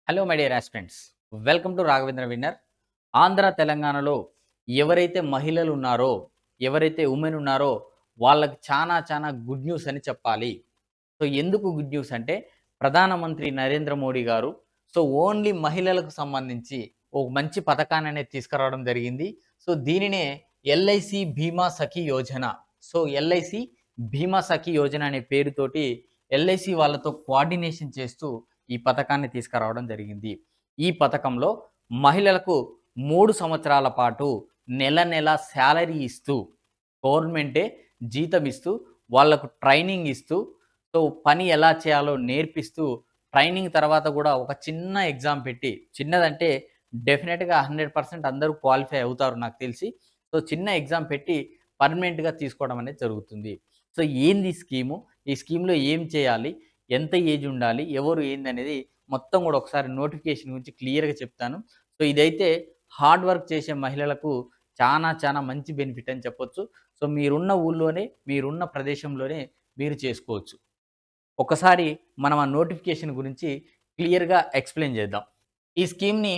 Hello my dear aspirants, welcome to Raghavendra winner. Andhra తెలంగాణలో ఎవరైతే మహిళలు ఉన్నారో, ఎవరైతే ఉమెన్ ఉన్నారో వాళ్ళకి చాలా గుడ్ న్యూస్ అని చెప్పాలి. సో ఎందుకు గుడ్ న్యూస్ అంటే ప్రధానమంత్రి నరేంద్ర మోడీ గారు ఓన్లీ మహిళలకు సంబంధించి ఒక మంచి పథకాన్ని అనేది తీసుకురావడం జరిగింది. సో దీనినే ఎల్ఐసి బీమా సఖీ యోజన. ఎల్ఐసి బీమా సఖీ యోజన అనే పేరుతోటి ఎల్ఐసి వాళ్ళతో కోఆర్డినేషన్ చేస్తూ ఈ పథకాన్ని తీసుకురావడం జరిగింది. ఈ పథకంలో మహిళలకు 3 సంవత్సరాల పాటు నెల సాలరీ ఇస్తూ, గవర్నమెంటే జీతం ఇస్తూ, వాళ్ళకు ట్రైనింగ్ ఇస్తూ, పని ఎలా చేయాలో నేర్పిస్తూ, ట్రైనింగ్ తర్వాత కూడా ఒక చిన్న ఎగ్జామ్ పెట్టి, చిన్నదంటే డెఫినిట్‌గా 100% అందరూ క్వాలిఫై అవుతారు నాకు తెలిసి. చిన్న ఎగ్జామ్ పెట్టి పర్మనెంట్‌గా తీసుకోవడం అనేది జరుగుతుంది. ఏంది స్కీము? ఈ స్కీమ్‌లో ఏం చేయాలి? ఎంత ఏజ్ ఉండాలి? ఎవరు ఏందనేది మొత్తం కూడా ఒకసారి నోటిఫికేషన్ గురించి క్లియర్‌గా చెప్తాను. ఇదైతే హార్డ్ వర్క్ చేసే మహిళలకు చాలా మంచి బెనిఫిట్ అని చెప్పొచ్చు. మీరున్న ఊర్లోనే, మీరున్న ప్రదేశంలోనే మీరు చేసుకోవచ్చు. ఒకసారి మనం ఆ నోటిఫికేషన్ గురించి క్లియర్‌గా ఎక్స్‌ప్లెయిన్ చేద్దాం. ఈ స్కీమ్‌ని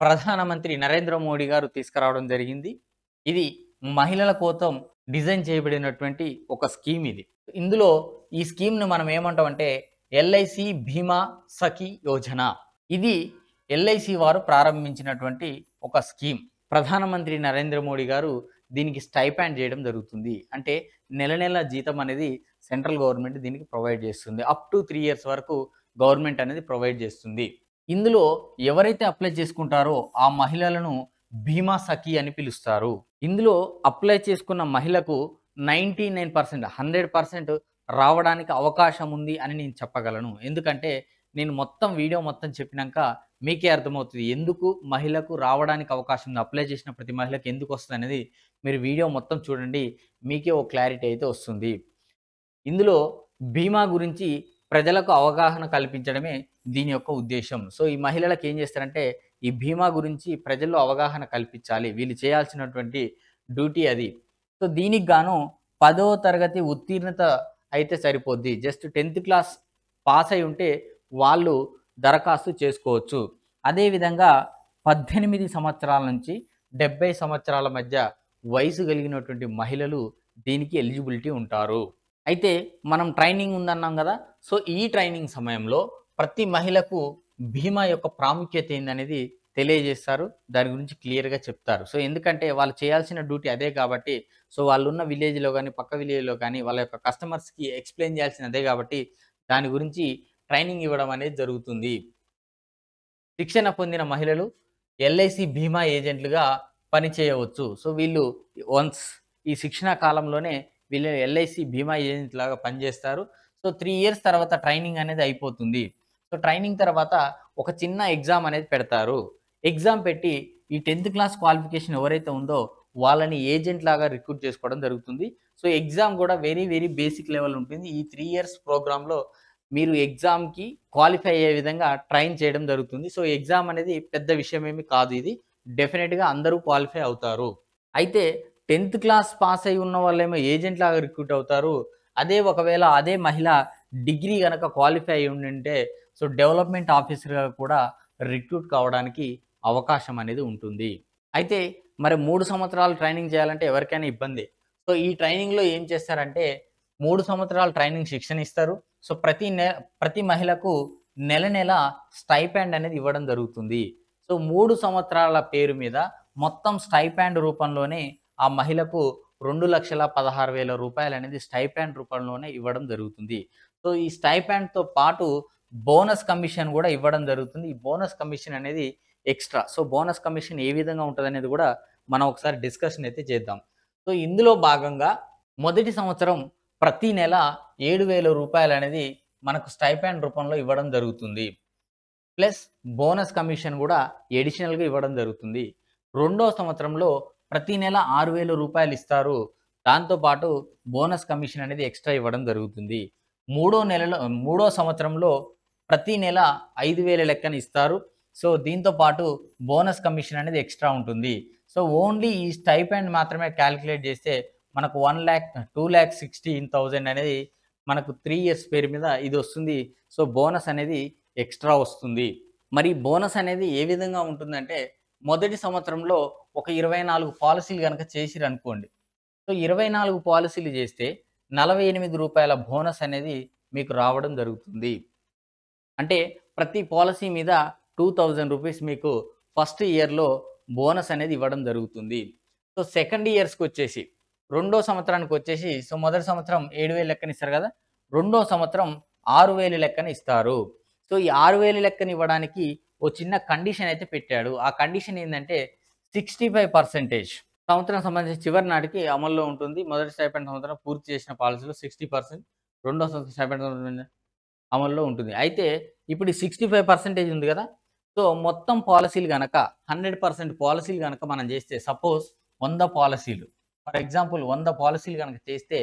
ప్రధానమంత్రి నరేంద్ర మోడీ గారు తీసుకురావడం జరిగింది. ఇది మహిళల కోసం డిజైన్ చేయబడినటువంటి ఒక స్కీమ్ ఇది. ఇందులో ఈ స్కీమ్‌ని మనం ఏమంటామంటే ఎల్ఐసి బీమా సఖీ యోజన. ఇది ఎల్ఐసి వారు ప్రారంభించినటువంటి ఒక స్కీమ్. ప్రధానమంత్రి నరేంద్ర మోడీ గారు దీనికి స్టైపాండ్ చేయడం జరుగుతుంది. అంటే నెల జీతం అనేది సెంట్రల్ గవర్నమెంట్ దీనికి ప్రొవైడ్ చేస్తుంది. అప్ టు 3 ఇయర్స్ వరకు గవర్నమెంట్ అనేది ప్రొవైడ్ చేస్తుంది. ఇందులో ఎవరైతే అప్లై చేసుకుంటారో ఆ మహిళలను బీమా సఖీ అని పిలుస్తారు. ఇందులో అప్లై చేసుకున్న మహిళకు 99% 100% రావడానికి అవకాశం ఉంది అని నేను చెప్పగలను. ఎందుకంటే నేను వీడియో మొత్తం చెప్పినంక మీకే అర్థమవుతది. ఎందుకు మహిళకు రావడానికి అవకాశం ఉంది. అప్లై చేసిన ప్రతి మహిళకి ఎందుకొస్తదనేది మీరు వీడియో మొత్తం చూడండి. మీకే ఒక క్లారిటీ అయితే వస్తుంది. ఇందులో బీమా గురించి ప్రజలకు అవగాహన కల్పించడమే దీని యొక్క ఉద్దేశ్యం. ఈ మహిళలకు ఏం చేస్తారంటే ఈ బీమా గురించి ప్రజల్లో అవగాహన కల్పించాలి. వీళ్ళు చేయాల్సినటువంటి డ్యూటీ అది. దీనికి గాను 10వ తరగతి ఉత్తీర్ణత అయితే సరిపోద్ది. జస్ట్ 10థ్ క్లాస్ పాస్ అయి ఉంటే వాళ్ళు దరఖాస్తు చేసుకోవచ్చు. అదేవిధంగా 18 సంవత్సరాల నుంచి 70 సంవత్సరాల మధ్య వయసు కలిగినటువంటి మహిళలు దీనికి ఎలిజిబిలిటీ ఉంటారు. అయితే మనం ట్రైనింగ్ ఉందన్నాం కదా! ఈ ట్రైనింగ్ సమయంలో ప్రతి మహిళకు బీమా యొక్క ప్రాముఖ్యత ఏందనేది తెలియజేస్తారు. దాని గురించి క్లియర్‌గా చెప్తారు. ఎందుకంటే వాళ్ళు చేయాల్సిన డ్యూటీ అదే కాబట్టి, వాళ్ళున్న విలేజ్‌లో గాని, పక్క విలేజ్‌లో గాని వాళ్ళ యొక్క కస్టమర్స్‌కి ఎక్స్‌ప్లెయిన్ చేయాల్సింది అదే కాబట్టి, దాని గురించి ట్రైనింగ్ ఇవ్వడం అనేది జరుగుతుంది. శిక్షణ పొందిన మహిళలు ఎల్ఐసి బీమా ఏజెంట్లుగా పనిచేయవచ్చు. వీళ్ళు వన్స్ ఈ శిక్షణా కాలంలోనే వీళ్ళు ఎల్ఐసి బీమా ఏజెంట్ లాగా పనిచేస్తారు. 3 ఇయర్స్ తర్వాత ట్రైనింగ్ అనేది అయిపోతుంది. ట్రైనింగ్ తర్వాత ఒక చిన్న ఎగ్జామ్ అనేది పెడతారు. ఎగ్జామ్ పెట్టి ఈ 10థ్ క్లాస్ క్వాలిఫికేషన్ ఎవరైతే ఉందో వాళ్ళని ఏజెంట్ లాగా రిక్రూట్ చేసుకోవడం జరుగుతుంది. ఎగ్జామ్ కూడా వెరీ బేసిక్ లెవెల్ ఉంటుంది. ఈ 3 ఇయర్స్ ప్రోగ్రామ్‌లో మీరు ఎగ్జామ్‌కి క్వాలిఫై అయ్యే విధంగా ట్రైన్ చేయడం జరుగుతుంది. ఎగ్జామ్ అనేది పెద్ద విషయం ఏమి కాదు ఇది. డెఫినిట్‌గా అందరూ క్వాలిఫై అవుతారు. అయితే 10థ్ క్లాస్ పాస్ అయ్యి ఉన్న వాళ్ళేమో ఏజెంట్ లాగా రిక్రూట్ అవుతారు. ఒకవేళ అదే మహిళ డిగ్రీ గనక క్వాలిఫై అయ్యి ఉండుంటే డెవలప్‌మెంట్ ఆఫీసర్‌గా కూడా రిక్రూట్ కావడానికి అవకాశం అనేది ఉంటుంది. అయితే మరి 3 సంవత్సరాలు ట్రైనింగ్ చేయాలంటే ఎవరికైనా ఇబ్బందే. ఈ ట్రైనింగ్‌లో ఏం చేస్తారంటే 3 సంవత్సరాలు ట్రైనింగ్ శిక్షణ ఇస్తారు. ప్రతి మహిళకు నెల స్టైపాండ్ అనేది ఇవ్వడం జరుగుతుంది. 3 సంవత్సరాల పేరు మీద మొత్తం స్టైపాండ్ రూపంలోనే ఆ మహిళకు రూ. 2,16,000 అనేది స్టైపాండ్ రూపంలోనే ఇవ్వడం జరుగుతుంది. ఈ స్టైపాండ్‌తో పాటు బోనస్ కమిషన్ కూడా ఇవ్వడం జరుగుతుంది. ఈ బోనస్ కమిషన్ అనేది ఎక్స్‌ట్రా. బోనస్ కమిషన్ ఏ విధంగా ఉంటదనేది కూడా మనం ఒకసారి డిస్కషన్ అయితే చేద్దాం. ఇందులో భాగంగా మొదటి సంవత్సరం ప్రతి నెల రూ. 7,000 అనేది మనకు స్టైపాండ్ రూపంలో ఇవ్వడం జరుగుతుంది. ప్లస్ బోనస్ కమిషన్ కూడా అడిషనల్‌గా ఇవ్వడం జరుగుతుంది. రెండో సంవత్సరంలో ప్రతి నెల రూ. 6,000 ఇస్తారు. దాంతో పాటు బోనస్ కమిషన్ అనేది ఎక్స్‌ట్రా ఇవ్వడం జరుగుతుంది. మూడో సంవత్సరంలో ప్రతి నెల 5,000 లెక్కన ఇస్తారు. దీంతో పాటు బోనస్ కమిషన్ అనేది ఎక్స్‌ట్రా ఉంటుంది. ఓన్లీ ఈ స్టైపాండ్ మాత్రమే కాలిక్యులేట్ చేస్తే మనకు 2,16,000 అనేది మనకు 3 ఇయర్స్ పేరు మీద ఇది వస్తుంది. బోనస్ అనేది ఎక్స్‌ట్రా వస్తుంది. మరి బోనస్ అనేది ఏ విధంగా ఉంటుందంటే, మొదటి సంవత్సరంలో ఒక 24 పాలిసీలు గనక చేసిరనుకోండి. సో, 24 పాలిసీలు చేస్తే రూ. 48 బోనస్ అనేది మీకు రావడం జరుగుతుంది. అంటే ప్రతి పాలిసీ మీద రూ. 2000 మీకు ఫస్ట్ ఇయర్‌లో బోనస్ అనేది ఇవ్వడం జరుగుతుంది. సో, సెకండ్ ఇయర్స్‌కొచ్చేసి, రెండో సంవత్సరానికొచ్చేసి సో, మొదటి సంవత్సరం 7,000 లెక్కన ఇస్తారు గదా! రెండో సంవత్సరం 6,000 లెక్కన ఇస్తారు. సో, ఈ 6,000 లెక్కన ఇవ్వడానికి ఓ చిన్న కండిషన్ అయితే పెట్టాడు. ఆ కండిషన్ ఏందంటే 65% సంవత్సరం సంబంధించి చివరి నాటికి అమల్లో ఉంటుంది. మొదటి స్టైపెండ్ సంవత్సరం పూర్తి చేసిన పాలిసీలో 60%, రెండో సంవత్సరం స్టైపెండ్ సంవత్సరం అమల్లో ఉంటుంది. అయితే ఇప్పుడు ఈ 65% ఉంది గదా! సో, మొత్తం పాలిసీలు గనక 100% పాలిసీలు గనక మనం జేస్తే సపోజ్ 100 పాలిసీలు. ఫర్ ఎగ్జాంపుల్ 100 పాలిసీలు గనక చేస్తే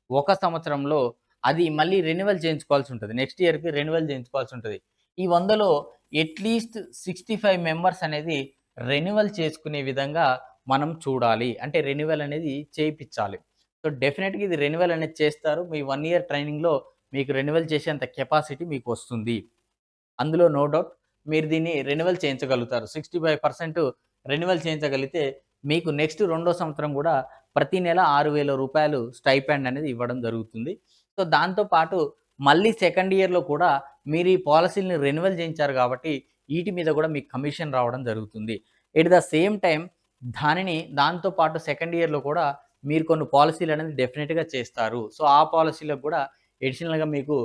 ఒక సంవత్సరంలో అది మళ్ళీ రెన్యువల్ చేయించుకోవాల్సి ఉంటది. నెక్స్ట్ ఇయర్‌కి రెన్యువల్ చేయించుకోవాల్సి ఉంటది. ఈ 100లో అట్‌లీస్ట్ 65 మెంబర్స్ అనేది రెన్యువల్ చేసుకునే విధంగా మనం చూడాలి. అంటే రెన్యువల్ అనేది చేపిచ్చాలి. సో, డెఫినెట్‌గా ఇది రెన్యువల్ అనేది చేస్తారు. మీ 1 ఇయర్ ట్రైనింగ్‌లో మీకు రెన్యువల్ చేసేంత కెపాసిటీ మీకొస్తుంది. అందులో నో డౌట్ మీరు దీన్ని రెన్యువల్ చేయించగలుగుతారు. 65% రెన్యువల్ చేయించగలిగితే మీకు నెక్స్ట్ రెండో సంవత్సరం గూడా ప్రతి నెల రూ. 6,000 స్టైపెండ్ అనేది ఇవ్వడం జరుగుతుంది. సో, దాంతో పాటు మళ్ళీ సెకండ్ ఇయర్‌లో కూడా మీరు ఈ పాలిసీలని రెన్యువల్ చేయించారు గాబట్టి, ఈటి మీద గూడా మీకు కమిషన్ రావడం జరుగుతుంది. ఎట్ ద సేమ్ టైమ్ దాంతో పాటు సెకండ్ ఇయర్‌లో కూడా మీరు కొన్ని పాలిసీలనేది డెఫినిట్‌గా చేస్తారు. సో, ఆ పాలిసీలకు గూడా అడిషనల్‌గా మీకు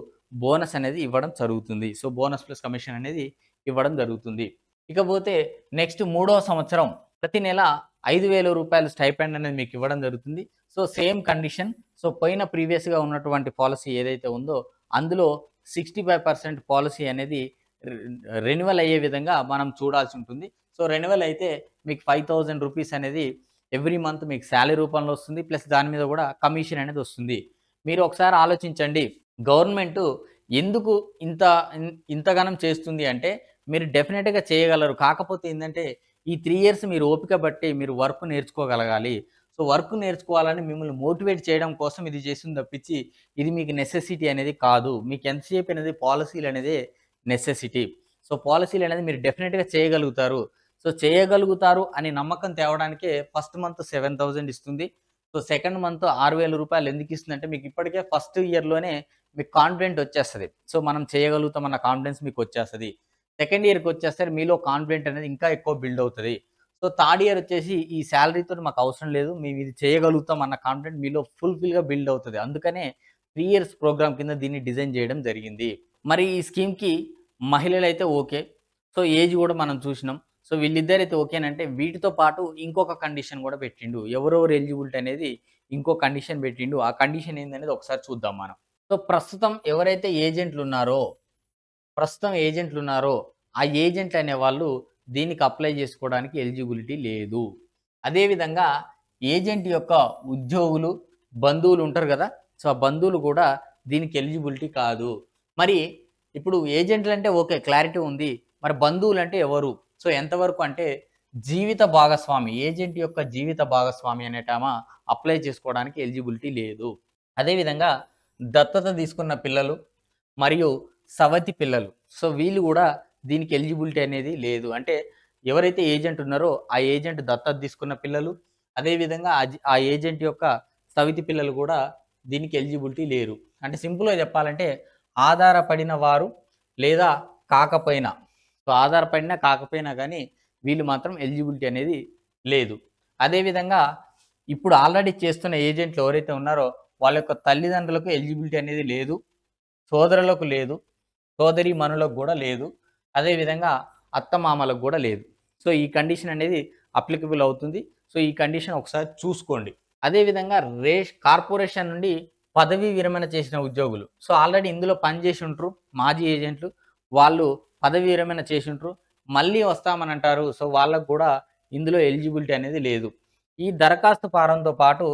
బోనస్ అనేది ఇవ్వడం జరుగుతుంది. సో, బోనస్ ప్లస్ కమిషన్ అనేది ఇవ్వడం జరుగుతుంది. ఇకపోతే నెక్స్ట్ మూడో సంవత్సరం ప్రతి నెల రూ. 5,000 స్టైపెండ్ అనేది మీకు ఇవ్వడం జరుగుతుంది. So, same condition. సో, పోయిన ప్రీవియస్‌గా ఉన్నటువంటి పాలిసీ ఏదైతే ఉందో అందులో 65% పాలిసీ అనేది రె రెన్యువల్ అయ్యే విధంగా మనం చూడాల్సి ఉంటుంది. సో, రెన్యువల్ అయితే మీకు రూ. 5,000 అనేది ఎవ్రీ మంత్ మీకు సాలరీ రూపంలో వస్తుంది. ప్లస్ దాని మీద గూడా కమిషన్ అనేది వస్తుంది. మీరు ఒకసారి ఆలోచించండి. గవర్నమెంటు ఎందుకు ఇంత ఇంతగనం చేస్తుంది అంటే, మీరు డెఫినిట్‌గా చేయగలరు. కాకపోతే ఏందంటే, ఈ 3 ఇయర్స్ మీరు ఓపిక బట్టి మీరు వర్క్ నేర్చుకోగలగాలి. సో, వర్క్ నేర్చుకోవాలని మిమ్మల్ని మోటివేట్ చేయడం కోసం ఇది చేస్తుంది తప్పించి, ఇది మీకు నెసెసిటీ అనేది కాదు. మీకు ఎంతసేపు అనేది పాలిసీలనేదే నెసెసిటీ. సో, పాలిసీలనేది మీరు డెఫినిట్‌గా చేయగలుగుతారు. సో, చేయగలుగుతారు అని నమ్మకం తేవడానికే ఫస్ట్ మంత్ 7,000 ఇస్తుంది. సో, సెకండ్ మంత్ రూ. 6,000 ఎందుకిస్తుందంటే, మీకు ఇప్పటికే ఫస్ట్ ఇయర్‌లోనే మీకు కాన్ఫిడెంట్ వచ్చేస్తది. సో, మనం చేయగలుగుతాం అన్న కాన్ఫిడెన్స్ మీకొచ్చేస్తది. సెకండ్ ఇయర్‌కొచ్చేస్తే మీలో కాన్ఫిడెంట్ అనేది ఇంకా ఎక్కువ బిల్డ్ అవుతది. సో, థర్డ్ ఇయర్ వచ్చేసి ఈ సాలరీతోని మాకు అవసరం లేదు. మేము ఇది చేయగలుగుతాం అన్న కాన్ఫిడెంట్ మీలో ఫుల్‌ఫిల్‌గా బిల్డ్ అవుతది. అందుకనే 3 ఇయర్స్ ప్రోగ్రామ్ కింద దీన్ని డిజైన్ చేయడం జరిగింది. మరి ఈ స్కీమ్‌కి మహిళలైతే ఓకే. సో, ఏజ్ గూడా మనం చూసినాం. సో, వీళ్ళిద్దరైతే ఓకేనంటే వీటితో పాటు ఇంకొక కండిషన్ గూడా పెట్టిండు. ఎవరెవరు ఎలిజిబిలిటీ అనేది ఇంకో కండిషన్ పెట్టిండు. ఆ కండిషన్ ఏందనేది ఒకసారి చూద్దాం మనం. సో, ఎవరైతే ఏజెంట్లున్నారో, ఆ ఏజెంట్లు అనేవాళ్ళు దీనికి అప్లై చేసుకోవడానికి ఎలిజిబిలిటీ లేదు. అదేవిధంగా ఏజెంట్ యొక్క ఉద్యోగులు, బంధువులు ఉంటారు గదా! సో, ఆ బంధువులు గూడా దీనికి ఎలిజిబిలిటీ కాదు. మరి ఇప్పుడు ఏజెంట్లంటే ఓకే. క్లారిటీ ఉంది. మరి బంధువులంటే ఎవరు? సో, ఎంతవరకు అంటే జీవిత భాగస్వామి, ఏజెంట్ యొక్క జీవిత భాగస్వామి అనేటామ అప్లై చేసుకోవడానికి ఎలిజిబిలిటీ లేదు. అదేవిధంగా దత్తత తీసుకున్న పిల్లలు మరియు సవతి పిల్లలు. సో, వీళ్ళు గూడా దీనికి ఎలిజిబిలిటీ అనేది లేదు. అంటే ఎవరైతే ఏజెంట్ ఉన్నారో, ఆ ఏజెంట్ దత్తత తీసుకున్న పిల్లలు, అదేవిధంగా ఆ ఏజెంట్ యొక్క సవితి పిల్లలు గూడా దీనికి ఎలిజిబిలిటీ లేరు. అంటే సింపుల్‌గా చెప్పాలంటే ఆధారపడిన వారు లేదా కాకపోయినా, సో, ఆధారపడినా కాకపోయినా గానీ వీళ్ళు మాత్రం ఎలిజిబిలిటీ అనేది లేదు. అదేవిధంగా ఇప్పుడు ఆల్రెడీ చేస్తున్న ఏజెంట్లు ఎవరైతే ఉన్నారో వాళ్ళ యొక్క తల్లిదండ్రులకు ఎలిజిబిలిటీ అనేది లేదు. సోదరులకు లేదు. సోదరీమణులకు గూడా లేదు. అదేవిధంగా అత్తమామలకు గూడా లేదు. సో, ఈ కండిషన్ అనేది అప్లికబుల్ అవుతుంది. సో, ఈ కండిషన్ ఒకసారి చూసుకోండి. అదేవిధంగా కార్పొరేషన్ నుండి పదవీ విరమణ చేసిన ఉద్యోగులు. సో, ఆల్రెడీ ఇందులో పనిచేసి ఉంట్రు. మాజీ ఏజెంట్లు. వాళ్ళు పదవీ విరమణ చేసుంట్రు. మళ్ళీ వస్తామనంటారు. సో, వాళ్ళకి గూడా ఇందులో ఎలిజిబిలిటీ అనేది లేదు. ఈ దరఖాస్తు ఫారంతో పాటు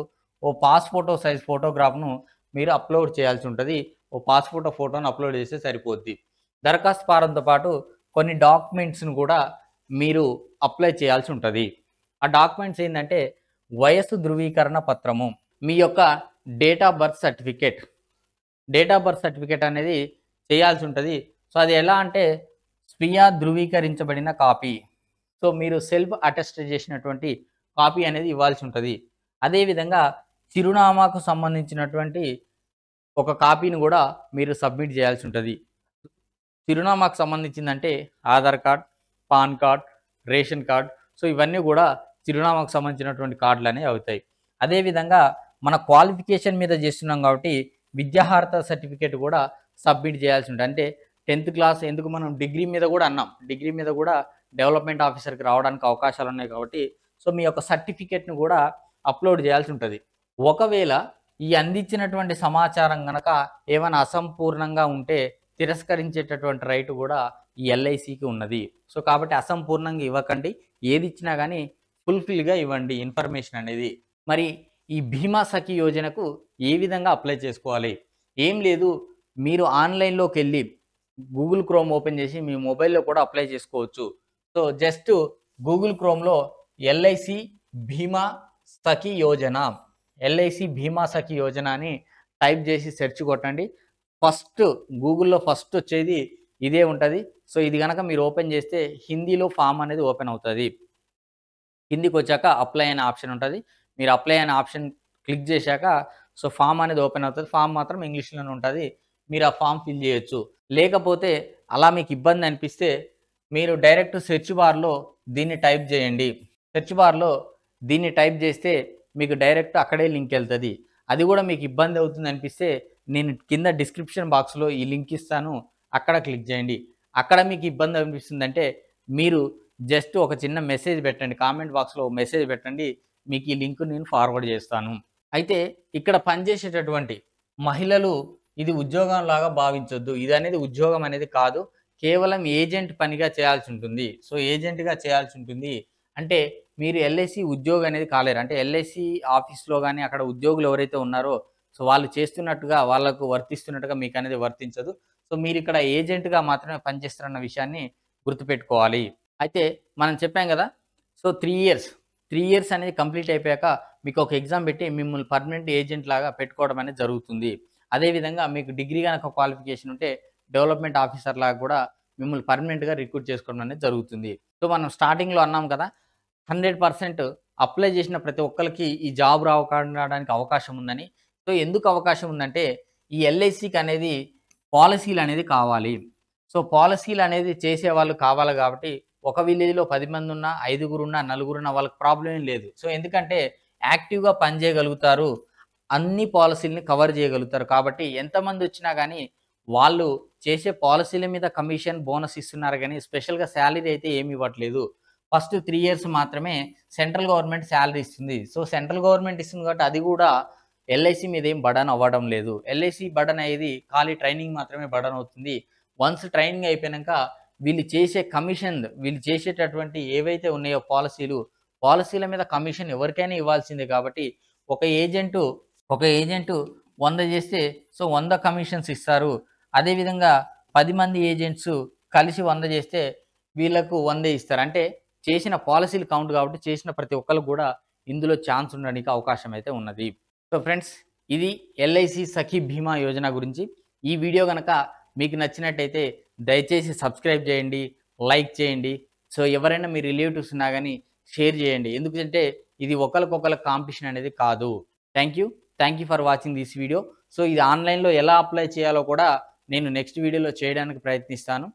ఓ పాస్‌ఫోటో సైజ్ ఫోటోగ్రాఫ్‌ను మీరు అప్‌లోడ్ చేయాల్సి ఉంటది. ఓ పాస్‌ఫోటో ఫోటోని అప్‌లోడ్ చేస్తే సరిపోద్ది. దరఖాస్తు ఫారంతో పాటు కొన్ని డాక్యుమెంట్స్‌ని గూడా మీరు అప్లై చేయాల్సి ఉంటది. ఆ డాక్యుమెంట్స్ ఏందంటే వయస్సు ధృవీకరణ పత్రము, మీ యొక్క date of birth certificate. Date of birth certificate అనేది చేయాల్సి ఉంటది. సో, అది ఎలా అంటే స్వీయ ధృవీకరించబడిన కాపీ. సో, మీరు సెల్ఫ్ అటెస్ట్ చేసినటువంటి కాపీ అనేది ఇవ్వాల్సి ఉంటది. అదేవిధంగా చిరునామాకు సంబంధించినటువంటి ఒక కాపీని గూడా మీరు సబ్మిట్ చేయాల్సి ఉంటది. చిరునామాకు సంబంధించిందంటే Aadhaar card, PAN card, ration card. So, ఇవన్నీ గూడా చిరునామాకు సంబంధించినటువంటి కార్డులనేవి అవుతాయి. అదేవిధంగా మన క్వాలిఫికేషన్ మీద చేస్తున్నాం కాబట్టి విద్యార్హత సర్టిఫికేట్ గూడా సబ్మిట్ చేయాల్సి ఉంటది. అంటే 10థ్ క్లాస్ ఎందుకు మనం డిగ్రీ మీద గూడా అన్నాం. డిగ్రీ మీద గూడా డెవలప్‌మెంట్ ఆఫీసర్‌కి రావడానికి అవకాశాలున్నాయి కాబట్టి, సో, మీ యొక్క సర్టిఫికేట్‌ని గూడా అప్‌లోడ్ చేయాల్సి ఉంటది. ఒకవేళ ఈ అందించినటువంటి సమాచారం గనక ఏమైనా అసంపూర్ణంగా ఉంటే తిరస్కరించేటటువంటి రైట్ గూడా ఈ ఎల్ఐసికి ఉన్నది. సో, కాబట్టి అసంపూర్ణంగా ఇవ్వకండి. ఏదిచ్చినా గానీ ఫుల్‌ఫిల్‌గా ఇవ్వండి ఇన్ఫర్మేషన్ అనేది. మరి ఈ భీమా సఖి యోజనకు ఏ విధంగా అప్లై చేసుకోవాలి? ఏం లేదు, మీరు ఆన్‌లైన్‌లోకెళ్ళి గూగుల్ క్రోమ్ ఓపెన్ చేసి మీ మొబైల్‌లో కూడా అప్లై చేసుకోవచ్చు. సో, జస్ట్ గూగుల్ క్రోమ్‌లో ఎల్ఐసి భీమా సఖి యోజన, ఎల్ఐసి భీమా సఖి యోజన అని టైప్ చేసి సెర్చ్ కొట్టండి. గూగుల్‌లో ఫస్ట్ వచ్చేది ఇదే ఉంటది. సో, ఇది గనక మీరు ఓపెన్ చేస్తే హిందీలో ఫార్మ్ అనేది ఓపెన్ అవుతది. కిందికొచ్చాక అప్లై అనే ఆప్షన్ ఉంటది. మీరు అప్లై అనే ఆప్షన్ క్లిక్ చేశాక సో, ఫార్మ్ అనేది ఓపెన్ అవుతది. ఫార్మ్ మాత్రం ఇంగ్లీష్‌లోనే ఉంటది. మీరు ఆ ఫార్మ్ ఫిల్ చేయొచ్చు. లేకపోతే అలా మీకు ఇబ్బంది అనిపిస్తే మీరు డైరెక్ట్ సెర్చ్ బార్‌లో దీన్ని టైప్ చేయండి. సెర్చ్ బార్‌లో దీన్ని టైప్ చేస్తే మీకు డైరెక్ట్ అక్కడే లింక్ ఎళ్తది. అది కూడా మీకు ఇబ్బంది అవుతుంది అనిపిస్తే నేను కింద డిస్క్రిప్షన్ బాక్స్‌లో ఈ లింక్ ఇస్తాను. అక్కడ క్లిక్ చేయండి. అక్కడ మీకు ఇబ్బంది అనిపిస్తుందంటే మీరు జస్ట్ ఒక చిన్న మెసేజ్ పెట్టండి. కామెంట్ బాక్స్‌లో మెసేజ్ పెట్టండి. మీకు ఈ లింక్ నేను ఫార్వర్డ్ చేస్తాను. అయితే ఇక్కడ పనిచేసేటటువంటి మహిళలు ఇది ఉద్యోగంలాగా భావించొద్దు. ఇదనేది ఉద్యోగం అనేది కాదు. కేవలం ఏజెంట్ పనిగా చేయాల్సి ఉంటుంది. సో, ఏజెంట్‌గా చేయాల్సి ఉంటుంది. అంటే మీరు ఎల్ఐసి ఉద్యోగి అనేది కాలేరు. అంటే ఎల్ఐసి ఆఫీస్‌లో గాని అక్కడ ఉద్యోగులు ఎవరైతే ఉన్నారో సో, వాళ్ళు చేస్తున్నట్టుగా వాళ్ళకు వర్తిస్తున్నట్టుగా మీకనేది వర్తించదు. సో, మీరిక్కడ ఏజెంట్‌గా మాత్రమే పనిచేస్తారన్న విషయాన్ని గుర్తుపెట్టుకోవాలి. అయితే మనం చెప్పాం గదా! సో, 3 ఇయర్స్ అనేది కంప్లీట్ అయిపోయాక మీకొక ఎగ్జామ్ పెట్టి మిమ్మల్ని పర్మనెంట్ ఏజెంట్ లాగా పెట్టుకోవడం అనేది జరుగుతుంది. అదేవిధంగా మీకు డిగ్రీ గనక క్వాలిఫికేషన్ ఉంటే డెవలప్‌మెంట్ ఆఫీసర్ లాగా గూడా మిమ్మల్ని పర్మనెంట్‌గా రిక్రూట్ చేసుకోవడం అనేది జరుగుతుంది. సో, మనం స్టార్టింగ్‌లో అన్నాం కదా! 100% అప్లై చేసిన ప్రతి ఒక్కళ్ళకి ఈ జాబ్ రావడానికి అవకాశం ఉందని. సో, ఎందుకు అవకాశం ఉందంటే ఈ ఎల్ఐసికి అనేది పాలిసీలనేది కావాలి. సో, పాలిసీలనేది చేసేవాళ్ళు కావాలి గాబట్టి ఒక విలేజ్‌లో 10 మందున్నా, ఐదుగురున్నా, నలుగురున్నా వాళ్ళకి ప్రాబ్లమ్ ఏం లేదు. సో, ఎందుకంటే యాక్టివ్‌గా పని చేయగలుగుతారు. అన్ని పాలిసీలని కవర్ చేయగలుగుతారు. కాబట్టి ఎంతమందొచ్చినా గానీ వాళ్ళు చేసే పాలిసీల మీద కమిషన్, బోనస్ ఇస్తున్నారు గానీ స్పెషల్‌గా సాలరీ అయితే ఏమి ఇవ్వట్లేదు. ఫస్ట్ 3 ఇయర్స్ మాత్రమే సెంట్రల్ గవర్నమెంట్ సాలరీ ఇస్తుంది. సో, సెంట్రల్ గవర్నమెంట్ ఇస్తుంది కాబట్టి అది గూడా ఎల్ఐసి మీద ఏం బర్డెన్ అవ్వడం లేదు. ఎల్ఐసి బర్డెన్ అయ్యేది ఖాళీ ట్రైనింగ్ మాత్రమే బర్డెన్ అవుతుంది. వన్స్ ట్రైనింగ్ అయిపోయినంక వీళ్ళు చేసేటటువంటి ఏవైతే ఉన్నాయో పాలిసీల మీద కమిషన్ ఎవరికైనా ఇవ్వాల్సిందే కాబట్టి ఒక ఏజెంటు ఒక ఏజెంటు 100 చేస్తే సో 100 కమిషన్స్ ఇస్తారు. అదేవిధంగా 10 మంది ఏజెంట్స్ కలిసి 100 చేస్తే వీళ్ళకు 100 ఇస్తారు. అంటే చేసిన పాలిసీలు కౌంట్ కాబట్టి చేసిన ప్రతి ఒక్కళ్ళకి కూడా ఇందులో ఛాన్స్ ఉండడానికి అవకాశం అయితే ఉన్నది. సో ఫ్రెండ్స్, ఇది ఎల్ఐసి సఖీ భీమా యోజన గురించి. ఈ వీడియో గనక మీకు నచ్చినట్టయితే దయచేసి సబ్స్క్రైబ్ చేయండి, లైక్ చేయండి. సో ఎవరైనా మీ రిలేటివ్స్ ఉన్నా గాని షేర్ చేయండి. ఎందుకంటే ఇది ఒకళ్ళకొకళ్ళకి కాంపిటీషన్ అనేది కాదు. Thank you. Thank you for watching this video. So ఇది ఆన్‌లైన్‌లో ఎలా అప్లై చేయాలో కూడా నేను నెక్స్ట్ వీడియోలో చేయడానికి ప్రయత్నిస్తాను.